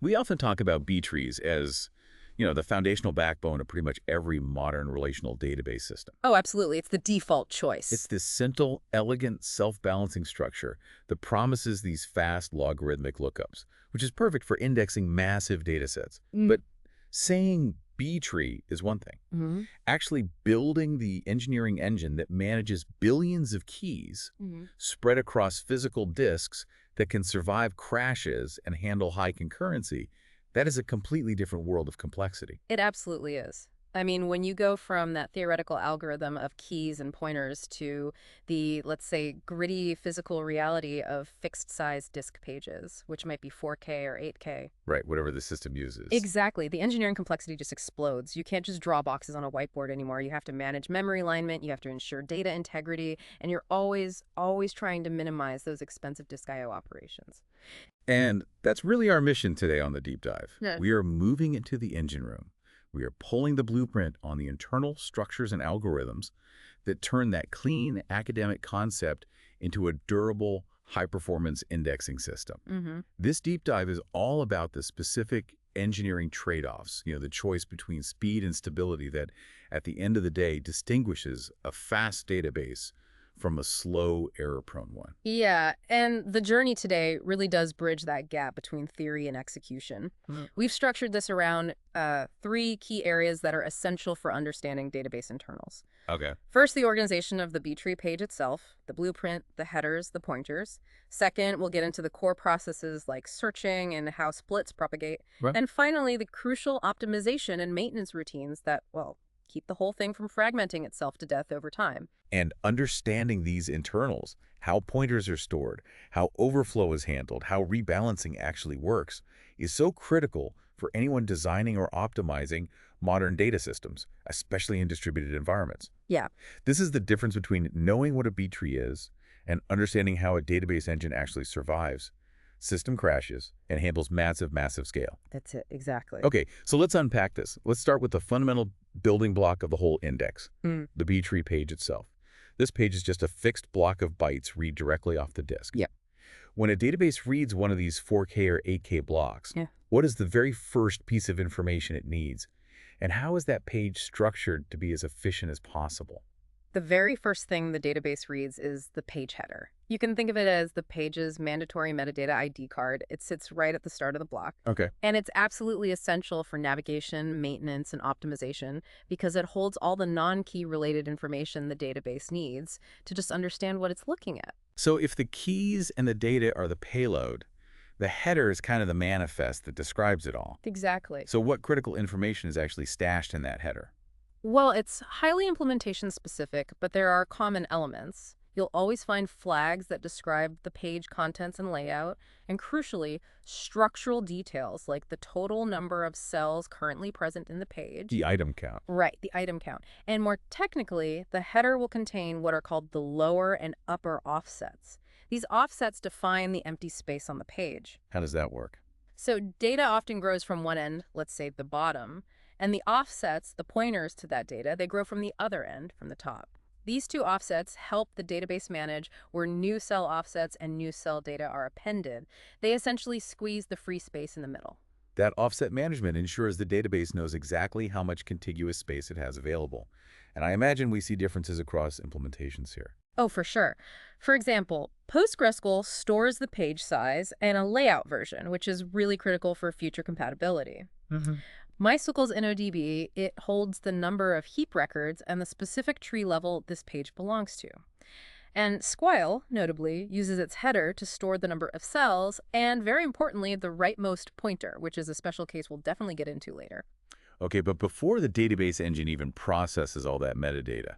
We often talk about B trees as, the foundational backbone of pretty much every modern relational database system. Oh, absolutely. It's the default It's choice. this simple, elegant, self-balancing structure that promises these fast logarithmic lookups, which is perfect for indexing massive datasets. Mm. But saying B tree is one thing. Hmm. Actually building the engineering engine that manages billions of keys Hmm. spread across physical disks that can survive crashes and handle high concurrency, that is a completely different world of complexity. It absolutely is. I mean, when you go from that theoretical algorithm of keys and pointers to the, let's say, gritty physical reality of fixed-size disk pages, which might be 4K or 8K. Right, whatever the system uses. Exactly. The engineering complexity just explodes. You can't just draw boxes on a whiteboard anymore. You have to manage memory alignment, you have to ensure data integrity, and you're always trying to minimize those expensive disk I/O operations. And that's really our mission today on the deep dive. Yeah. We are moving into the engine room. We are pulling the blueprint on the internal structures and algorithms that turn that clean academic concept into a durable, high-performance indexing system. Mm-hmm. This deep dive is all about the specific engineering trade-offs, the choice between speed and stability that, at the end of the day, distinguishes a fast database from a slow, error-prone one. Yeah, and the journey today really does bridge that gap between theory and execution. We've structured this around three key areas that are essential for understanding database internals. Okay. First, the organization of the B-tree page itself, the blueprint, the headers, the pointers. Second, we'll get into the core processes like searching and how splits propagate. Right. And finally, the crucial optimization and maintenance routines that, well, keep the whole thing from fragmenting itself to death over time. And understanding these internals, how pointers are stored, how overflow is handled, how rebalancing actually works, is so critical for anyone designing or optimizing modern data systems, especially in distributed environments. Yeah. This is the difference between knowing what a B tree is and understanding how a database engine actually survives, system crashes, and handles massive scale. That's it, exactly. Okay, so let's unpack this. Let's start with the fundamental building block of the whole index, Mm. the B tree page itself. This page is just a fixed block of bytes read directly off the disk. Yeah. When a database reads one of these 4K or 8K blocks, Yeah. what is the very first piece of information it needs? And how is that page structured to be as efficient as possible? The very first thing the database reads is the page header. You can think of it as the page's mandatory metadata ID card. It sits right at the start of the block. Okay. And it's absolutely essential for navigation, maintenance, and optimization because it holds all the non-key related information the database needs to just understand what it's looking at. So if the keys and the data are the payload, the header is kind of the manifest that describes it all. Exactly. So what critical information is actually stashed in that header? Well, it's highly implementation specific, but there are common elements. You'll always find flags that describe the page contents and layout, and crucially, structural details like the total number of cells currently present in the page. The item count. Right, the item count. And more technically, the header will contain what are called the lower and upper offsets. These offsets define the empty space on the page. How does that work? So data often grows from one end, let's say the bottom, and the offsets, the pointers to that data, they grow from the other end, from the top. These two offsets help the database manage where new cell offsets and new cell data are appended. They essentially squeeze the free space in the middle. That offset management ensures the database knows exactly how much contiguous space it has available. And I imagine we see differences across implementations here. Oh, for sure. For example, PostgreSQL stores the page size and a layout version, which is really critical for future compatibility. MySQL's InnoDB, it holds the number of heap records and the specific tree level this page belongs to. And Squile, notably, uses its header to store the number of cells and, very importantly, the rightmost pointer, which is a special case we'll definitely get into later. Okay, but before the database engine even processes all that metadata,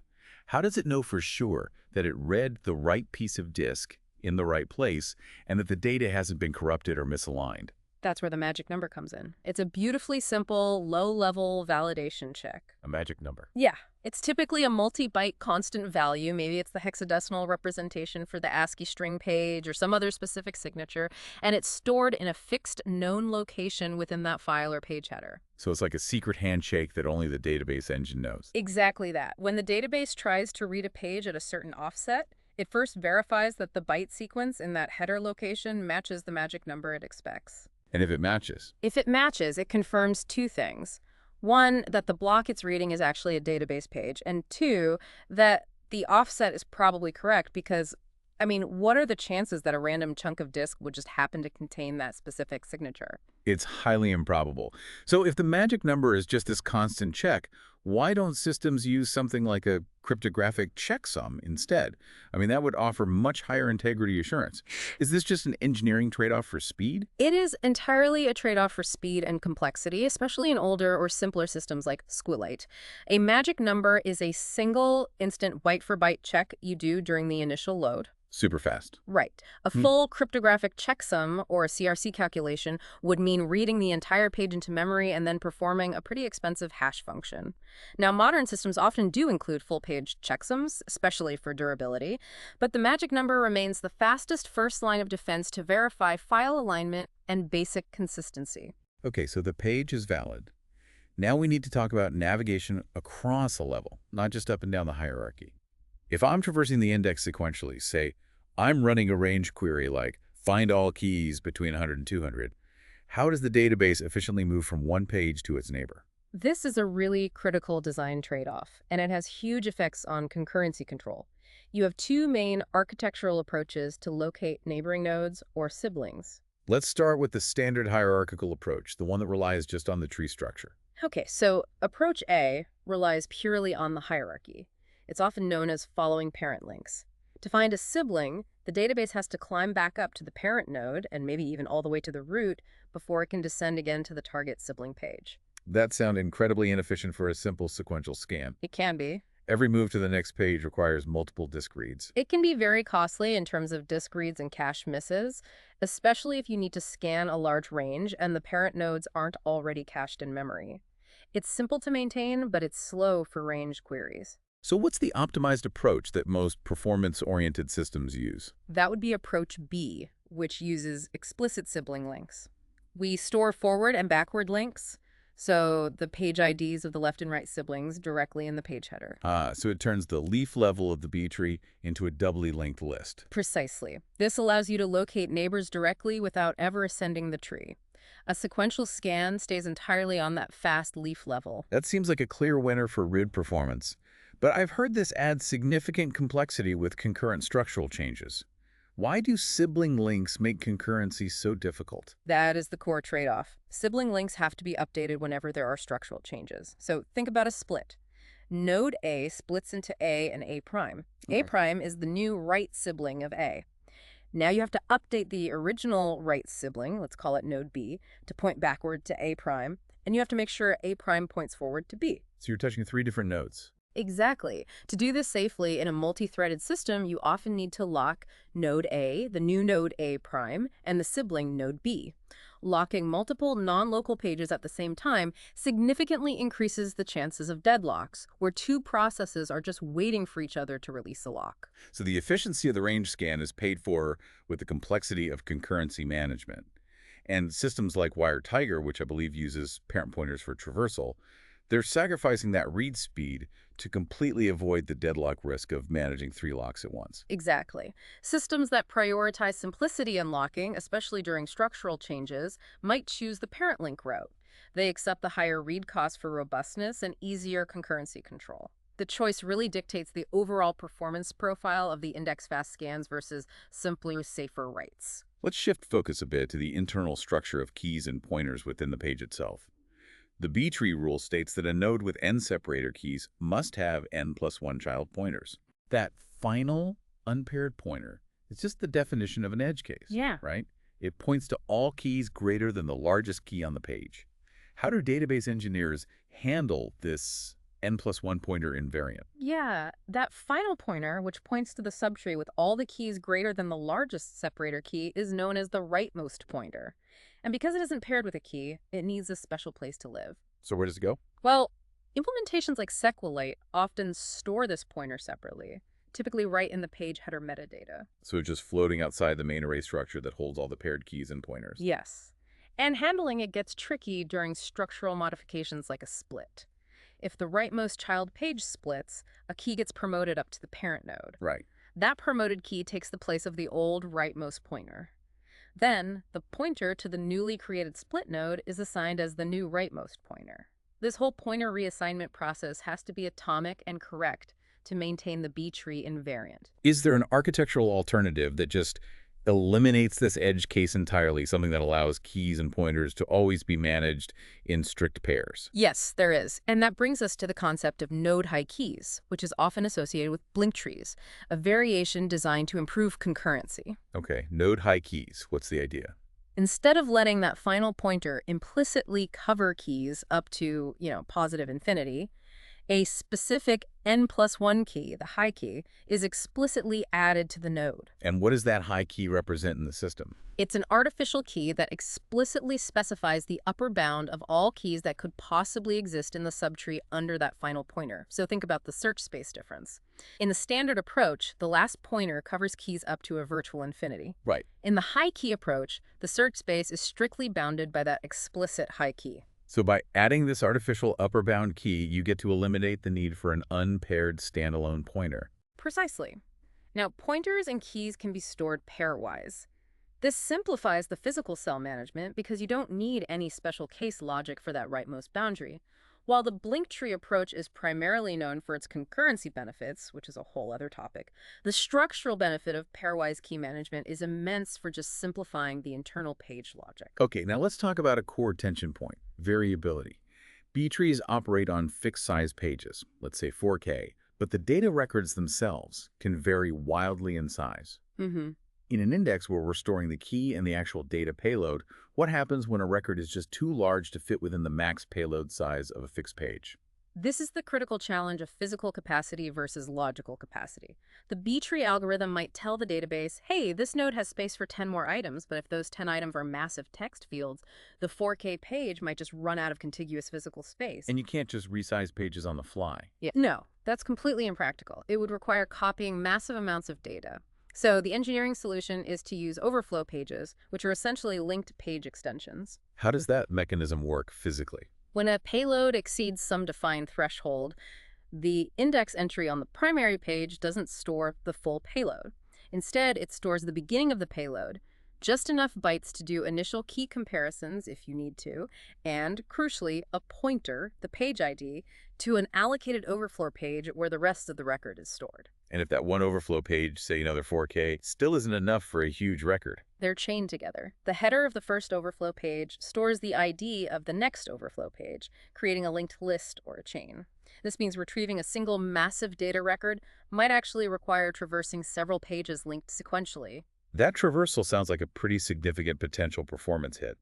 how does it know for sure that it read the right piece of disk in the right place and that the data hasn't been corrupted or misaligned? That's where the magic number comes in. It's a beautifully simple, low-level validation check. A magic number. Yeah, it's typically a multi-byte constant value. Maybe it's the hexadecimal representation for the ASCII string page or some other specific signature, and it's stored in a fixed known location within that file or page header. So it's like a secret handshake that only the database engine knows. Exactly that. When the database tries to read a page at a certain offset, it first verifies that the byte sequence in that header location matches the magic number it expects. And if it matches? If it matches, it confirms two things. One, that the block it's reading is actually a database page, and two, that the offset is probably correct because, I mean, what are the chances that a random chunk of disk would just happen to contain that specific signature? It's highly improbable. So if the magic number is just this constant check, why don't systems use something like a cryptographic checksum instead? I mean, that would offer much higher integrity assurance. Is this just an engineering trade-off for speed? It is entirely a trade-off for speed and complexity, especially in older or simpler systems like SQLite. A magic number is a single instant byte-for-byte check you do during the initial load. Super fast. Right. A full cryptographic checksum or a CRC calculation would mean reading the entire page into memory and then performing a pretty expensive hash function. Now, modern systems often do include full-page checksums, especially for durability, but the magic number remains the fastest first line of defense to verify file alignment and basic consistency. Okay, so the page is valid. Now we need to talk about navigation across a level, not just up and down the hierarchy. If I'm traversing the index sequentially, say, I'm running a range query like find all keys between 100 and 200, how does the database efficiently move from one page to its neighbor? This is a really critical design trade-off, and it has huge effects on concurrency control. You have two main architectural approaches to locate neighboring nodes or siblings. Let's start with the standard hierarchical approach, the one that relies just on the tree structure. Okay, so approach A relies purely on the hierarchy. It's often known as following parent links. To find a sibling, the database has to climb back up to the parent node and maybe even all the way to the root before it can descend again to the target sibling page. That sounds incredibly inefficient for a simple sequential scan. It can be. Every move to the next page requires multiple disk reads. It can be very costly in terms of disk reads and cache misses, especially if you need to scan a large range and the parent nodes aren't already cached in memory. It's simple to maintain, but it's slow for range queries. So what's the optimized approach that most performance-oriented systems use? That would be approach B, which uses explicit sibling links. We store forward and backward links, so the page IDs of the left and right siblings directly in the page header. So it turns the leaf level of the B tree into a doubly linked list. Precisely. This allows you to locate neighbors directly without ever ascending the tree. A sequential scan stays entirely on that fast leaf level. That seems like a clear winner for RID performance. But I've heard this adds significant complexity with concurrent structural changes. Why do sibling links make concurrency so difficult? That is the core trade-off. Sibling links have to be updated whenever there are structural changes. So think about a split. Node A splits into A and A prime. A prime is the new right sibling of A. Now you have to update the original right sibling, let's call it node B, to point backward to A prime, and you have to make sure A prime points forward to B. So you're touching three different nodes. Exactly. To do this safely in a multi-threaded system, you often need to lock node A, the new node A prime, and the sibling node B. Locking multiple non-local pages at the same time significantly increases the chances of deadlocks, where two processes are just waiting for each other to release a lock. So the efficiency of the range scan is paid for with the complexity of concurrency management. And systems like WireTiger, which I believe uses parent pointers for traversal, they're sacrificing that read speed to completely avoid the deadlock risk of managing three locks at once. Exactly. Systems that prioritize simplicity in locking, especially during structural changes, might choose the parent link route. They accept the higher read cost for robustness and easier concurrency control. The choice really dictates the overall performance profile of the index fast scans versus simpler, safer writes. Let's shift focus a bit to the internal structure of keys and pointers within the page itself. The B-tree rule states that a node with n separator keys must have n plus 1 child pointers. That final unpaired pointer is just the definition of an edge case, right? It points to all keys greater than the largest key on the page. How do database engineers handle this n plus 1 pointer invariant? Yeah, that final pointer, which points to the subtree with all the keys greater than the largest separator key, is known as the rightmost pointer. And because it isn't paired with a key, it needs a special place to live. So where does it go? Well, implementations like SQLite often store this pointer separately, typically right in the page header metadata. So it's just floating outside the main array structure that holds all the paired keys and pointers. Yes. And handling it gets tricky during structural modifications like a split. If the rightmost child page splits, a key gets promoted up to the parent node. Right. That promoted key takes the place of the old rightmost pointer. Then, the pointer to the newly created split node is assigned as the new rightmost pointer. This whole pointer reassignment process has to be atomic and correct to maintain the B-tree invariant. Is there an architectural alternative that just eliminates this edge case entirely, something that allows keys and pointers to always be managed in strict pairs? Yes, there is. And that brings us to the concept of node-high keys, which is often associated with blink trees, a variation designed to improve concurrency. Okay, node high keys. What's the idea? Instead of letting that final pointer implicitly cover keys up to, positive infinity, a specific n+1 key, the high key, is explicitly added to the node. And what does that high key represent in the system? It's an artificial key that explicitly specifies the upper bound of all keys that could possibly exist in the subtree under that final pointer. So think about the search space difference. In the standard approach, the last pointer covers keys up to a virtual infinity. Right. In the high key approach, the search space is strictly bounded by that explicit high key. So by adding this artificial upper bound key, you get to eliminate the need for an unpaired standalone pointer. Precisely. Now, pointers and keys can be stored pairwise. This simplifies the physical cell management because you don't need any special case logic for that rightmost boundary. While the blink tree approach is primarily known for its concurrency benefits, which is a whole other topic, the structural benefit of pairwise key management is immense for just simplifying the internal page logic. Okay, now let's talk about a core tension point, variability. B-trees operate on fixed-size pages, let's say 4K, but the data records themselves can vary wildly in size. In an index where we're storing the key and the actual data payload, what happens when a record is just too large to fit within the max payload size of a fixed page? This is the critical challenge of physical capacity versus logical capacity. The B-tree algorithm might tell the database, hey, this node has space for 10 more items, but if those 10 items are massive text fields, the 4K page might just run out of contiguous physical space. And you can't just resize pages on the fly. Yeah. No, that's completely impractical. It would require copying massive amounts of data. So the engineering solution is to use overflow pages, which are essentially linked page extensions. How does that mechanism work physically? When a payload exceeds some defined threshold, the index entry on the primary page doesn't store the full payload. Instead, it stores the beginning of the payload, just enough bytes to do initial key comparisons if you need to, and, crucially, a pointer, the page ID, to an allocated overflow page where the rest of the record is stored. And if that one overflow page, say another 4K, still isn't enough for a huge record? They're chained together. The header of the first overflow page stores the ID of the next overflow page, creating a linked list or a chain. This means retrieving a single massive data record might actually require traversing several pages linked sequentially. That traversal sounds like a pretty significant potential performance hit.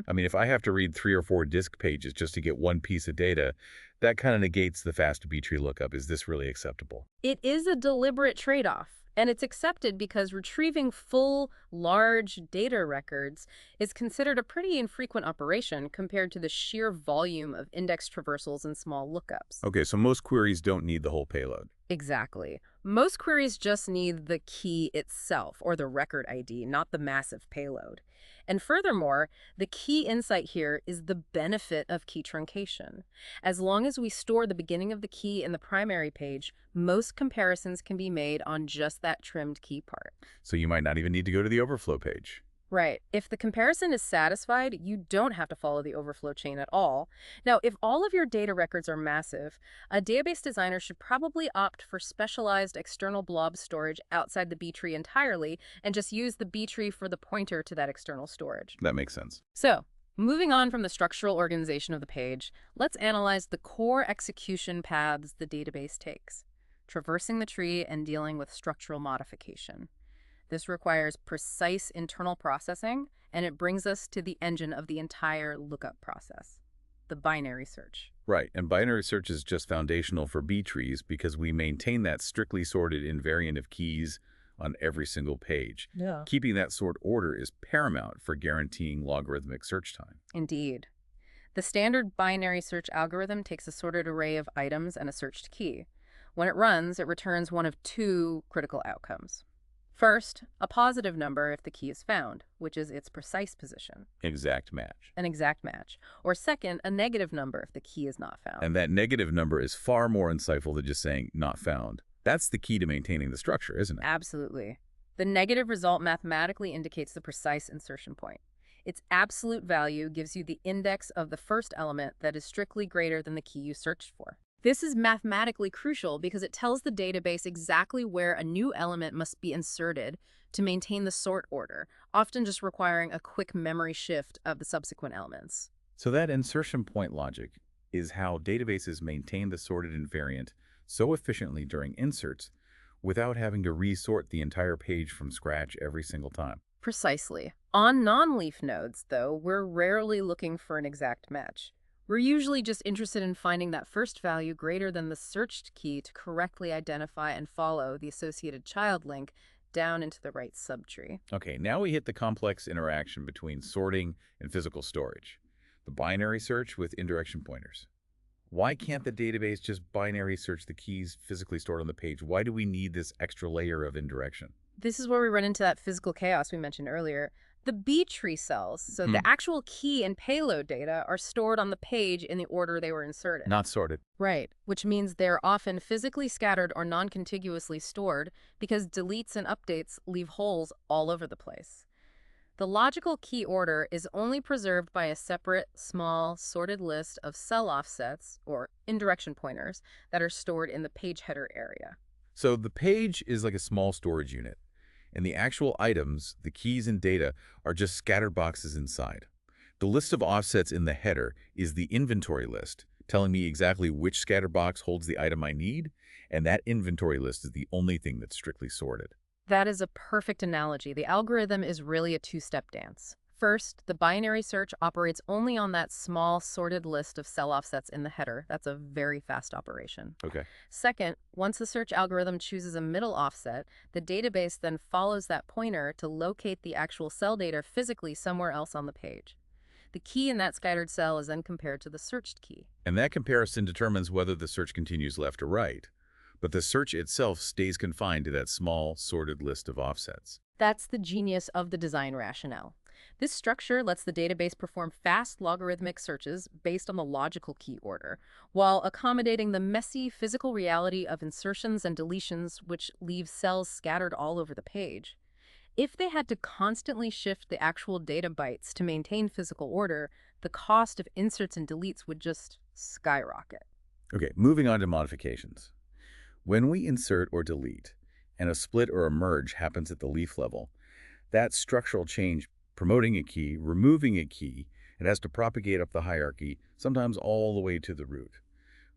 I mean, if I have to read 3 or 4 disk pages just to get one piece of data, that kind of negates the fast B-tree lookup. Is this really acceptable? It is a deliberate trade-off, and it's accepted because retrieving full, large data records is considered a pretty infrequent operation compared to the sheer volume of index traversals and small lookups. Okay, so most queries don't need the whole payload. Exactly. Most queries just need the key itself, or the record ID, not the massive payload. And furthermore, the key insight here is the benefit of key truncation. As long as we store the beginning of the key in the primary page, most comparisons can be made on just that trimmed key part. So you might not even need to go to the overflow page. Right. If the comparison is satisfied, you don't have to follow the overflow chain at all. Now, if all of your data records are massive, a database designer should probably opt for specialized external blob storage outside the B-tree entirely and just use the B-tree for the pointer to that external storage. That makes sense. So, moving on from the structural organization of the page, let's analyze the core execution paths the database takes, traversing the tree and dealing with structural modification. This requires precise internal processing, and it brings us to the engine of the entire lookup process, the binary search. Right, and binary search is just foundational for B-trees because we maintain that strictly sorted invariant of keys on every single page. Yeah. Keeping that sort order is paramount for guaranteeing logarithmic search time. Indeed. The standard binary search algorithm takes a sorted array of items and a searched key. When it runs, it returns one of 2 critical outcomes. First, a positive number if the key is found, which is its precise position. Exact match. An exact match. Or second, a negative number if the key is not found. And that negative number is far more insightful than just saying not found. That's the key to maintaining the structure, isn't it? Absolutely. The negative result mathematically indicates the precise insertion point. Its absolute value gives you the index of the first element that is strictly greater than the key you searched for. This is mathematically crucial because it tells the database exactly where a new element must be inserted to maintain the sort order, often just requiring a quick memory shift of the subsequent elements. So that insertion point logic is how databases maintain the sorted invariant so efficiently during inserts without having to resort the entire page from scratch every single time. Precisely. On non-leaf nodes, though, we're rarely looking for an exact match. We're usually just interested in finding that first value greater than the searched key to correctly identify and follow the associated child link down into the right subtree. Okay, now we hit the complex interaction between sorting and physical storage. The binary search with indirection pointers. Why can't the database just binary search the keys physically stored on the page? Why do we need this extra layer of indirection? This is where we run into that physical chaos we mentioned earlier. The B tree cells, so the actual key and payload data, are stored on the page in the order they were inserted. Not sorted. Right, which means they're often physically scattered or non-contiguously stored because deletes and updates leave holes all over the place. The logical key order is only preserved by a separate, small, sorted list of cell offsets, or indirection pointers, that are stored in the page header area. So the page is like a small storage unit, and the actual items, the keys and data, are just scattered boxes inside. The list of offsets in the header is the inventory list, telling me exactly which scatter box holds the item I need, and that inventory list is the only thing that's strictly sorted. That is a perfect analogy. The algorithm is really a two-step dance. First, the binary search operates only on that small sorted list of cell offsets in the header. That's a very fast operation. Okay. Second, once the search algorithm chooses a middle offset, the database then follows that pointer to locate the actual cell data physically somewhere else on the page. The key in that scattered cell is then compared to the searched key. And that comparison determines whether the search continues left or right. But the search itself stays confined to that small, sorted list of offsets. That's the genius of the design rationale. This structure lets the database perform fast logarithmic searches based on the logical key order, while accommodating the messy physical reality of insertions and deletions, which leave cells scattered all over the page. If they had to constantly shift the actual data bytes to maintain physical order, the cost of inserts and deletes would just skyrocket. Okay, moving on to modifications. When we insert or delete, and a split or a merge happens at the leaf level, that structural change, promoting a key, removing a key, it has to propagate up the hierarchy, sometimes all the way to the root.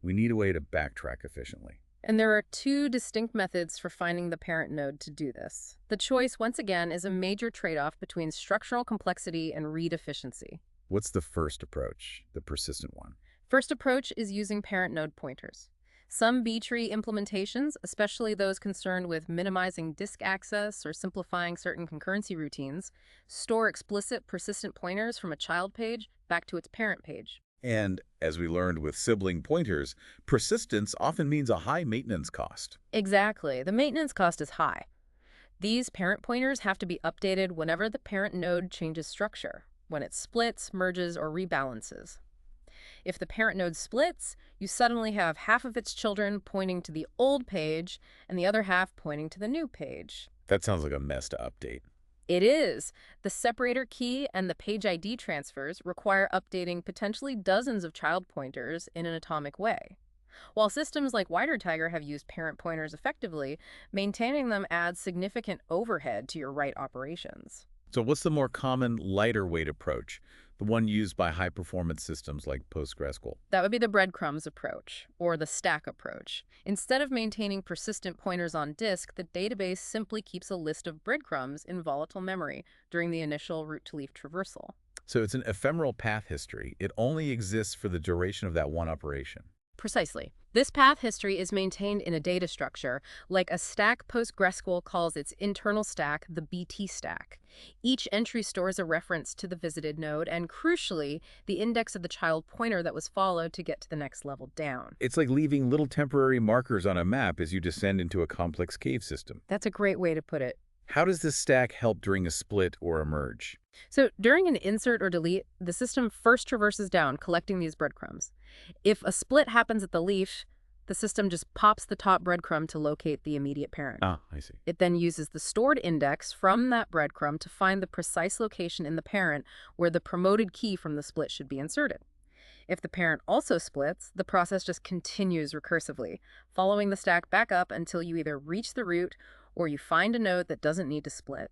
We need a way to backtrack efficiently. And there are two distinct methods for finding the parent node to do this. The choice, once again, is a major trade-off between structural complexity and read efficiency. What's the first approach, the persistent one? First approach is using parent node pointers. Some B-tree implementations, especially those concerned with minimizing disk access or simplifying certain concurrency routines, store explicit persistent pointers from a child page back to its parent page. And, as we learned with sibling pointers, persistence often means a high maintenance cost. Exactly. The maintenance cost is high. These parent pointers have to be updated whenever the parent node changes structure, when it splits, merges, or rebalances. If the parent node splits, you suddenly have half of its children pointing to the old page and the other half pointing to the new page. That sounds like a mess to update. It is. The separator key and the page ID transfers require updating potentially dozens of child pointers in an atomic way. While systems like WiderTiger have used parent pointers effectively, maintaining them adds significant overhead to your write operations. So what's the more common, lighter weight approach, the one used by high-performance systems like PostgreSQL? That would be the breadcrumbs approach, or the stack approach. Instead of maintaining persistent pointers on disk, the database simply keeps a list of breadcrumbs in volatile memory during the initial root-to-leaf traversal. So it's an ephemeral path history. It only exists for the duration of that one operation. Precisely. This path history is maintained in a data structure, like a stack PostgreSQL calls its internal stack the BT stack. Each entry stores a reference to the visited node and, crucially, the index of the child pointer that was followed to get to the next level down. It's like leaving little temporary markers on a map as you descend into a complex cave system. That's a great way to put it. How does this stack help during a split or a merge? So during an insert or delete, the system first traverses down, collecting these breadcrumbs. If a split happens at the leaf, The system just pops the top breadcrumb to locate the immediate parent. Ah, I see. It then uses the stored index from that breadcrumb to find the precise location in the parent where the promoted key from the split should be inserted. If the parent also splits, the process just continues recursively, following the stack back up until you either reach the root or you find a node that doesn't need to split.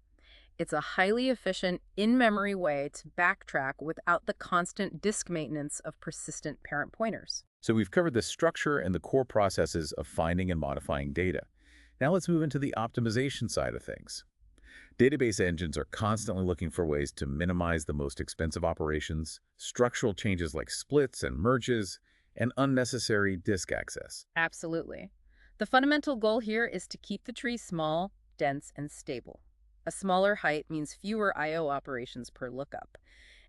It's a highly efficient, in-memory way to backtrack without the constant disk maintenance of persistent parent pointers. So we've covered the structure and the core processes of finding and modifying data. Now let's move into the optimization side of things. Database engines are constantly looking for ways to minimize the most expensive operations, structural changes like splits and merges, and unnecessary disk access. Absolutely. The fundamental goal here is to keep the tree small, dense, and stable. A smaller height means fewer I/O operations per lookup.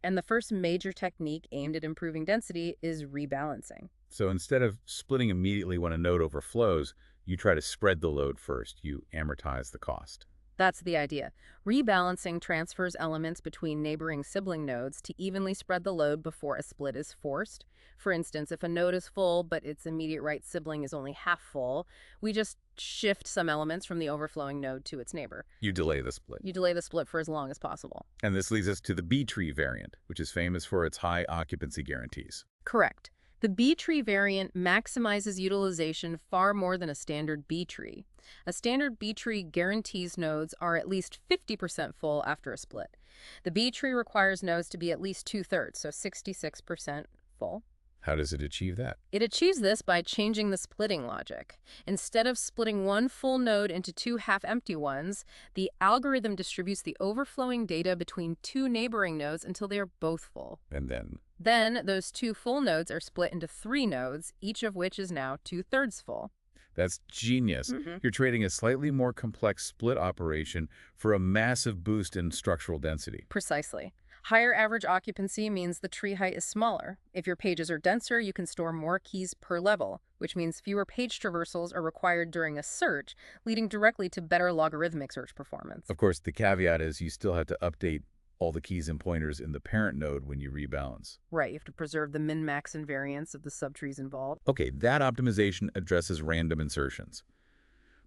And the first major technique aimed at improving density is rebalancing. So instead of splitting immediately when a node overflows, you try to spread the load first. You amortize the cost. That's the idea. Rebalancing transfers elements between neighboring sibling nodes to evenly spread the load before a split is forced. For instance, if a node is full but its immediate right sibling is only half full, we just shift some elements from the overflowing node to its neighbor. You delay the split. You delay the split for as long as possible. And this leads us to the B-tree variant, which is famous for its high occupancy guarantees. Correct. The B-tree variant maximizes utilization far more than a standard B-tree. A standard B-tree guarantees nodes are at least 50% full after a split. The B-tree requires nodes to be at least 2/3, so 66% full. How does it achieve that? It achieves this by changing the splitting logic. Instead of splitting one full node into two half-empty ones, the algorithm distributes the overflowing data between two neighboring nodes until they are both full. And then? Then, those two full nodes are split into three nodes, each of which is now 2/3 full. That's genius. You're trading a slightly more complex split operation for a massive boost in structural density. Precisely. Higher average occupancy means the tree height is smaller. If your pages are denser, you can store more keys per level, which means fewer page traversals are required during a search, leading directly to better logarithmic search performance. Of course, the caveat is you still have to update all the keys and pointers in the parent node when you rebalance. Right, you have to preserve the min-max invariance of the subtrees involved. Okay, that optimization addresses random insertions.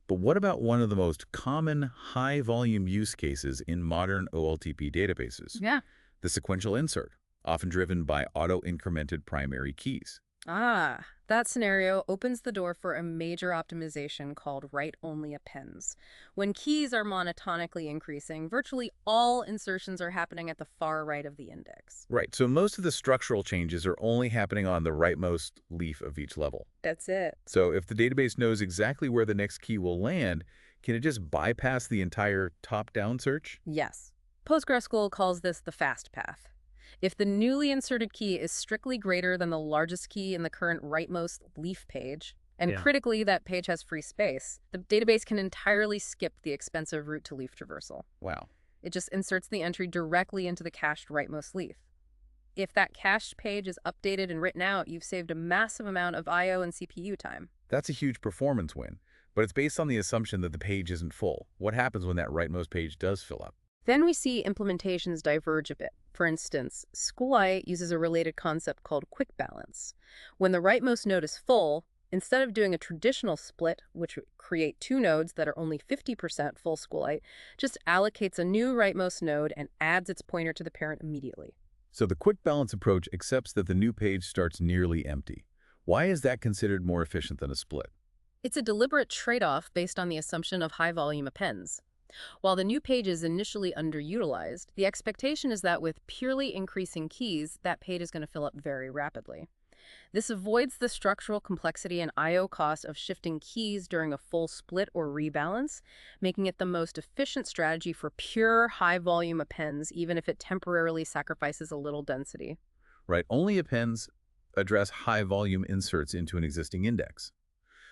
But what about one of the most common high-volume use cases in modern OLTP databases? Yeah. The sequential insert, often driven by auto-incremented primary keys. That scenario opens the door for a major optimization called write-only appends. When keys are monotonically increasing, virtually all insertions are happening at the far right of the index. Right, so most of the structural changes are only happening on the rightmost leaf of each level. That's it. So if the database knows exactly where the next key will land, can it just bypass the entire top-down search? Yes. PostgreSQL calls this the fast path. If the newly inserted key is strictly greater than the largest key in the current rightmost leaf page, and critically that page has free space, the database can entirely skip the expensive route to leaf traversal. Wow. It just inserts the entry directly into the cached rightmost leaf. If that cached page is updated and written out, you've saved a massive amount of I/O and CPU time. That's a huge performance win, but it's based on the assumption that the page isn't full. What happens when that rightmost page does fill up? Then we see implementations diverge a bit. For instance, SQLite uses a related concept called quick balance. When the rightmost node is full, instead of doing a traditional split, which would create two nodes that are only 50% full SQLite, just allocates a new rightmost node and adds its pointer to the parent immediately. So the quick balance approach accepts that the new page starts nearly empty. Why is that considered more efficient than a split? It's a deliberate trade-off based on the assumption of high-volume appends. While the new page is initially underutilized, the expectation is that with purely increasing keys, that page is going to fill up very rapidly. This avoids the structural complexity and I/O cost of shifting keys during a full split or rebalance, making it the most efficient strategy for pure high-volume appends, even if it temporarily sacrifices a little density. Right, only appends address high-volume inserts into an existing index.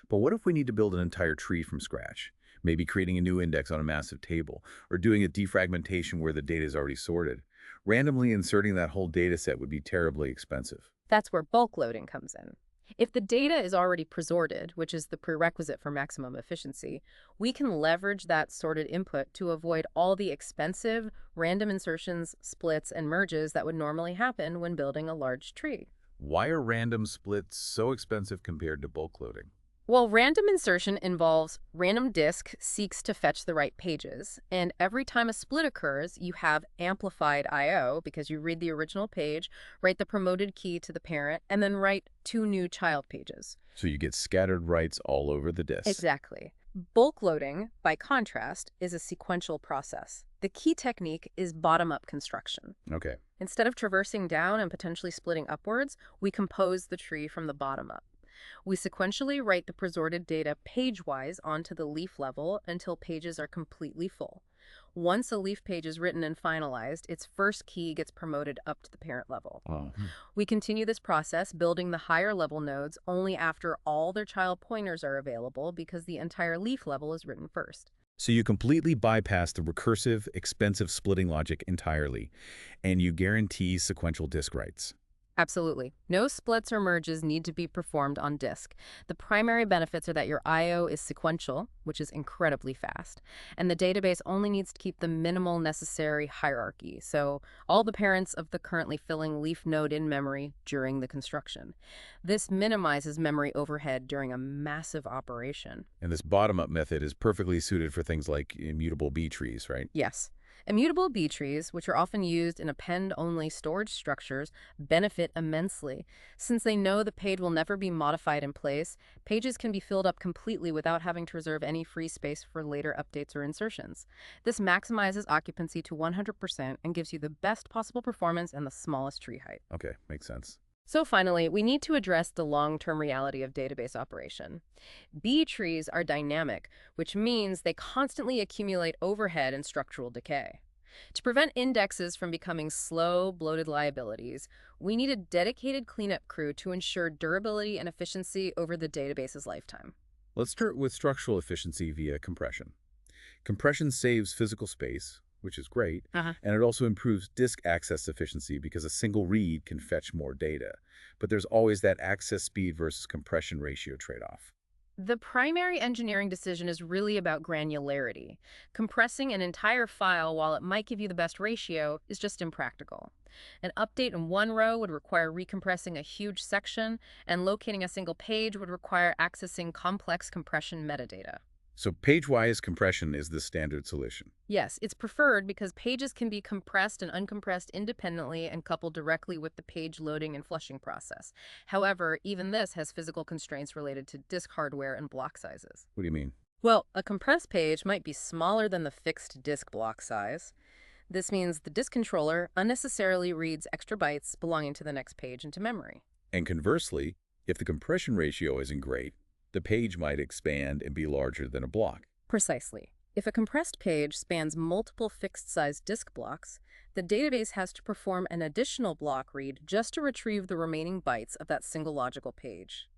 But what if we need to build an entire tree from scratch? Maybe creating a new index on a massive table, or doing a defragmentation where the data is already sorted. Randomly inserting that whole data set would be terribly expensive. That's where bulk loading comes in. If the data is already presorted, which is the prerequisite for maximum efficiency, we can leverage that sorted input to avoid all the expensive random insertions, splits, and merges that would normally happen when building a large tree. Why are random splits so expensive compared to bulk loading? Well, random insertion involves random disk seeks to fetch the right pages, and every time a split occurs, you have amplified I/O because you read the original page, write the promoted key to the parent, and then write two new child pages. So you get scattered writes all over the disk. Exactly. Bulk loading, by contrast, is a sequential process. The key technique is bottom-up construction. Okay. Instead of traversing down and potentially splitting upwards, we compose the tree from the bottom up. We sequentially write the presorted data page-wise onto the leaf level until pages are completely full. Once a leaf page is written and finalized, its first key gets promoted up to the parent level. Oh. We continue this process, building the higher level nodes only after all their child pointers are available because the entire leaf level is written first. So you completely bypass the recursive, expensive splitting logic entirely, and you guarantee sequential disk writes. Absolutely. No splits or merges need to be performed on disk. The primary benefits are that your I/O is sequential, which is incredibly fast, and the database only needs to keep the minimal necessary hierarchy, so all the parents of the currently filling leaf node in memory during the construction. This minimizes memory overhead during a massive operation. And this bottom-up method is perfectly suited for things like immutable B trees, right? Yes. Immutable B trees, which are often used in append-only storage structures, benefit immensely. Since they know the page will never be modified in place, pages can be filled up completely without having to reserve any free space for later updates or insertions. This maximizes occupancy to 100% and gives you the best possible performance and the smallest tree height. Okay, makes sense. So finally, we need to address the long-term reality of database operation. B trees are dynamic, which means they constantly accumulate overhead and structural decay. To prevent indexes from becoming slow, bloated liabilities, we need a dedicated cleanup crew to ensure durability and efficiency over the database's lifetime. Let's start with structural efficiency via compression. Compression saves physical space, which is great, and it also improves disk access efficiency because a single read can fetch more data. But there's always that access speed versus compression ratio trade-off. The primary engineering decision is really about granularity. Compressing an entire file, while it might give you the best ratio, is just impractical. An update in one row would require recompressing a huge section, and locating a single page would require accessing complex compression metadata. So page-wise compression is the standard solution. Yes, it's preferred because pages can be compressed and uncompressed independently and coupled directly with the page loading and flushing process. However, even this has physical constraints related to disk hardware and block sizes. What do you mean? Well, a compressed page might be smaller than the fixed disk block size. This means the disk controller unnecessarily reads extra bytes belonging to the next page into memory. And conversely, if the compression ratio isn't great, the page might expand and be larger than a block. Precisely. If a compressed page spans multiple fixed-size disk blocks, the database has to perform an additional block read just to retrieve the remaining bytes of that single logical page.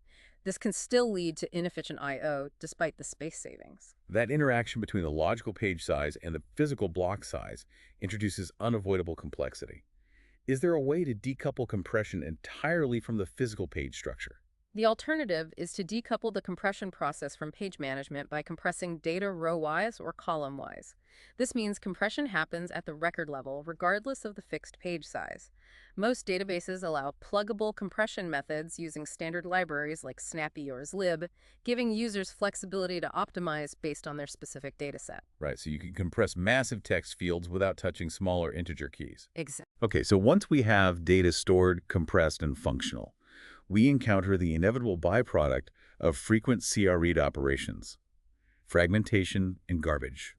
This can still lead to inefficient I/O despite the space savings. That interaction between the logical page size and the physical block size introduces unavoidable complexity. Is there a way to decouple compression entirely from the physical page structure? The alternative is to decouple the compression process from page management by compressing data row-wise or column-wise. This means compression happens at the record level regardless of the fixed page size. Most databases allow pluggable compression methods using standard libraries like Snappy or zlib, giving users flexibility to optimize based on their specific dataset. Right, so you can compress massive text fields without touching smaller integer keys. Exactly. Okay, so once we have data stored, compressed, and functional, we encounter the inevitable byproduct of frequent CR-read operations, fragmentation and garbage.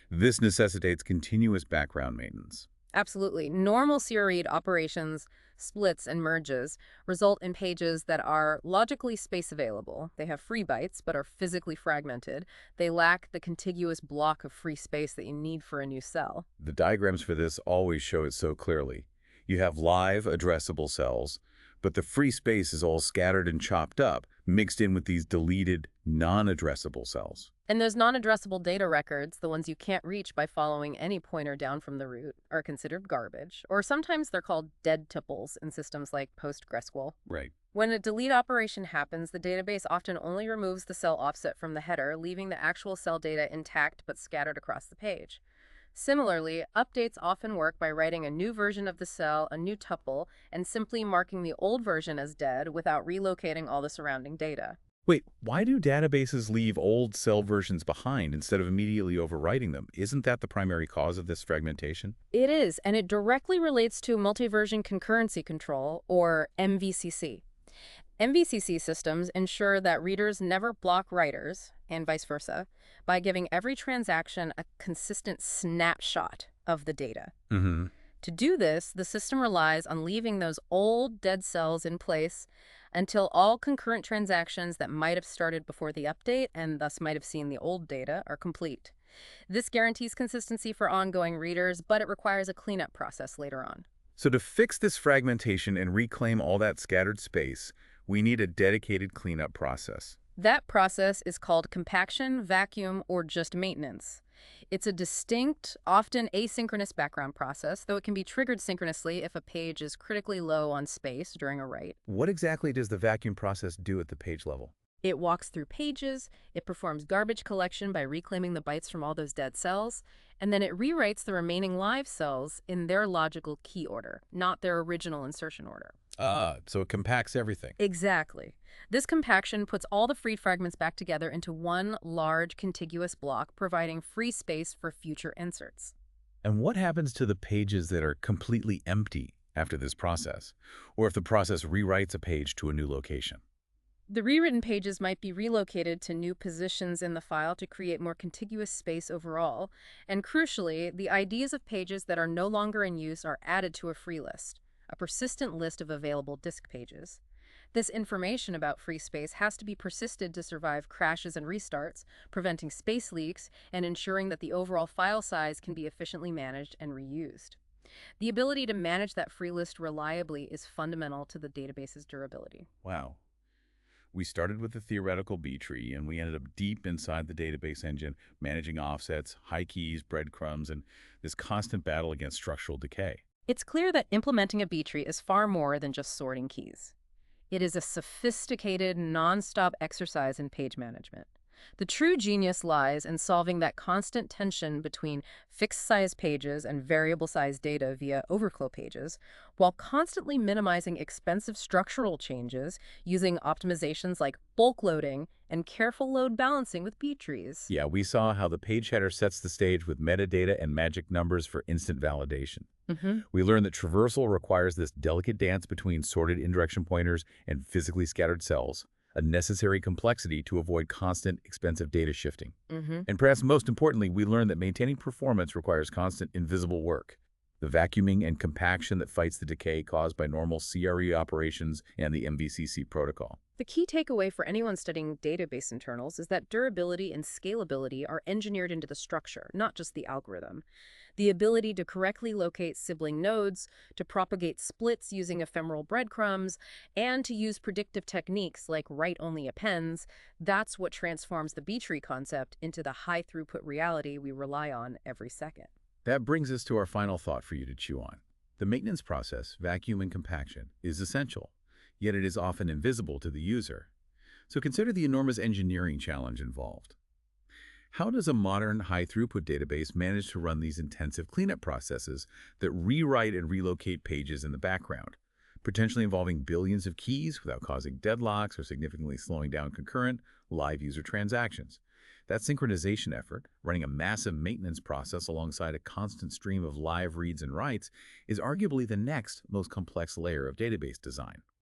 This necessitates continuous background maintenance. Absolutely. Normal CR-read operations, splits, and merges result in pages that are logically space available. They have free bytes, but are physically fragmented. They lack the contiguous block of free space that you need for a new cell. The diagrams for this always show it so clearly. You have live, addressable cells, but the free space is all scattered and chopped up, mixed in with these deleted, non-addressable cells. And those non-addressable data records, the ones you can't reach by following any pointer down from the root, are considered garbage, or sometimes they're called dead tuples in systems like PostgreSQL. Right. When a delete operation happens, the database often only removes the cell offset from the header, leaving the actual cell data intact but scattered across the page. Similarly, updates often work by writing a new version of the cell, a new tuple, and simply marking the old version as dead without relocating all the surrounding data. Wait, why do databases leave old cell versions behind instead of immediately overwriting them? Isn't that the primary cause of this fragmentation? It is, and it directly relates to multi-version concurrency control, or MVCC. MVCC systems ensure that readers never block writers, and vice versa, by giving every transaction a consistent snapshot of the data. Mm-hmm. To do this, the system relies on leaving those old dead cells in place until all concurrent transactions that might have started before the update and thus might have seen the old data are complete. This guarantees consistency for ongoing readers, but it requires a cleanup process later on. So to fix this fragmentation and reclaim all that scattered space, we need a dedicated cleanup process. That process is called compaction, vacuum, or just maintenance. It's a distinct, often asynchronous background process, though it can be triggered synchronously if a page is critically low on space during a write. What exactly does the vacuum process do at the page level? It walks through pages, it performs garbage collection by reclaiming the bytes from all those dead cells, and then it rewrites the remaining live cells in their logical key order, not their original insertion order. So it compacts everything. Exactly. This compaction puts all the freed fragments back together into one large contiguous block, providing free space for future inserts. And what happens to the pages that are completely empty after this process? Or if the process rewrites a page to a new location? The rewritten pages might be relocated to new positions in the file to create more contiguous space overall, and crucially, the IDs of pages that are no longer in use are added to a free list, a persistent list of available disk pages. This information about free space has to be persisted to survive crashes and restarts, preventing space leaks and ensuring that the overall file size can be efficiently managed and reused. The ability to manage that free list reliably is fundamental to the database's durability. Wow. We started with the theoretical B tree, and we ended up deep inside the database engine, managing offsets, high keys, breadcrumbs, and this constant battle against structural decay. It's clear that implementing a B tree is far more than just sorting keys. It is a sophisticated, non-stop exercise in page management. The true genius lies in solving that constant tension between fixed-size pages and variable-size data via overflow pages, while constantly minimizing expensive structural changes using optimizations like bulk loading and careful load balancing with B trees. Yeah, we saw how the page header sets the stage with metadata and magic numbers for instant validation. We learned that traversal requires this delicate dance between sorted indirection pointers and physically scattered cells, a necessary complexity to avoid constant, expensive data shifting. And perhaps most importantly, we learned that maintaining performance requires constant invisible work, the vacuuming and compaction that fights the decay caused by normal CRE operations and the MVCC protocol. The key takeaway for anyone studying database internals is that durability and scalability are engineered into the structure, not just the algorithm. The ability to correctly locate sibling nodes, to propagate splits using ephemeral breadcrumbs, and to use predictive techniques like write-only appends, that's what transforms the B-tree concept into the high-throughput reality we rely on every second. That brings us to our final thought for you to chew on. The maintenance process, vacuum and compaction, is essential, yet it is often invisible to the user. So consider the enormous engineering challenge involved. How does a modern high-throughput database manage to run these intensive cleanup processes that rewrite and relocate pages in the background, potentially involving billions of keys without causing deadlocks or significantly slowing down concurrent, live user transactions? That synchronization effort, running a massive maintenance process alongside a constant stream of live reads and writes, is arguably the next most complex layer of database design.